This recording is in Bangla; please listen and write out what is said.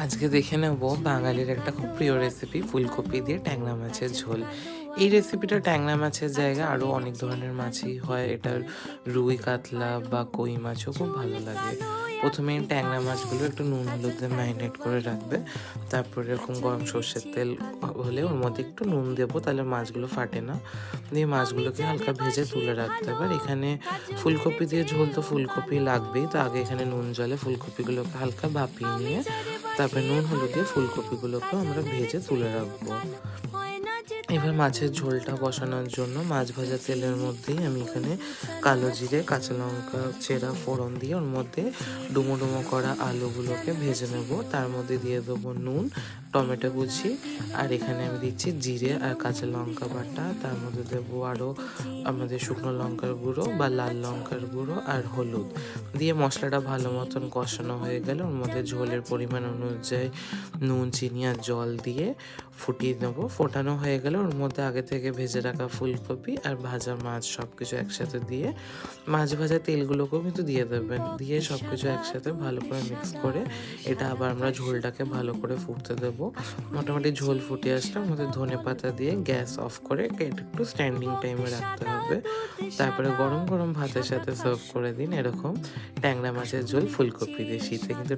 আজকে দেখে নেব বাঙালির একটা খুব প্রিয় রেসিপি ফুলকপি দিয়ে ট্যাংরা মাছের ঝোল। এই রেসিপিটা ট্যাংরা মাছের জায়গায় আরও অনেক ধরনের মাছই হয়। এটার রুই কাতলা বা কই মাছও খুব ভালো লাগে। প্রথমে ট্যাংরা মাছগুলো একটু নুন হলুদে ম্যারিনেট করে রাখবে। তারপর এরকম গরম সর্ষের তেল হলে ওর মধ্যে একটু নুন দেবো, তাহলে মাছগুলো ফাটে না। দিয়ে মাছগুলোকে হালকা ভেজে তুলে রাখতে হবে। আর এখানে ফুলকপি দিয়ে ঝোল তো ফুলকপি লাগবেই, তো আগে এখানে নুন জলে ফুলকপিগুলোকে হালকা ভাপিয়ে নিয়ে তারপরে নুন হলুদ দিয়ে ফুলকপিগুলোকেও আমরা ভেজে তুলে রাখবো। এবার মাছের ঝোলটা বসানোর জন্য মাছ ভাজা তেলের মধ্যেই আমি এখানে কালো জিরে কাঁচা লঙ্কা চেরা ফোড়ন দিয়ে ওর মধ্যে ডুমো ডুমো করা আলুগুলোকে ভেজে নেব। তার মধ্যে দিয়ে দেবো নুন, টমেটো কুচি, আর এখানে আমি দিচ্ছি জিরে আর কাঁচা লঙ্কা বাটা। তার মধ্যে দেবো আরও আমাদের শুকনো লঙ্কার গুঁড়ো বা লাল লঙ্কার গুঁড়ো আর হলুদ দিয়ে মশলাটা ভালো মতন কষানো হয়ে গেলে ওর মধ্যে ঝোলের পরিমাণ অনুযায়ী নুন চিনি আর জল দিয়ে ফুটিয়ে নেবো। ফোটানো হয়ে গেলে ওর মধ্যে আগে থেকে ভেজে রাখা ফুলকপি আর ভাজা মাছ সব কিছু একসাথে দিয়ে মাছ ভাজা তেলগুলোকেও কিন্তু দিয়ে দেবেন, দিয়ে সব কিছু একসাথে ভালো করে মিক্স করে এটা আবার আমরা ঝোলটাকে ভালো করে ফুটতে দেবো। মোটামুটি ঝোল ফুটে আসলে ওর মধ্যে ধনে পাতা দিয়ে গ্যাস অফ করে এটা একটু স্ট্যান্ডিং টাইমে রাখতে হবে। তারপরে গরম গরম ভাতের সাথে সার্ভ করে দিন এরকম ট্যাংরা মাছের ঝোল ফুলকপি দিয়ে। শীতে কিন্তু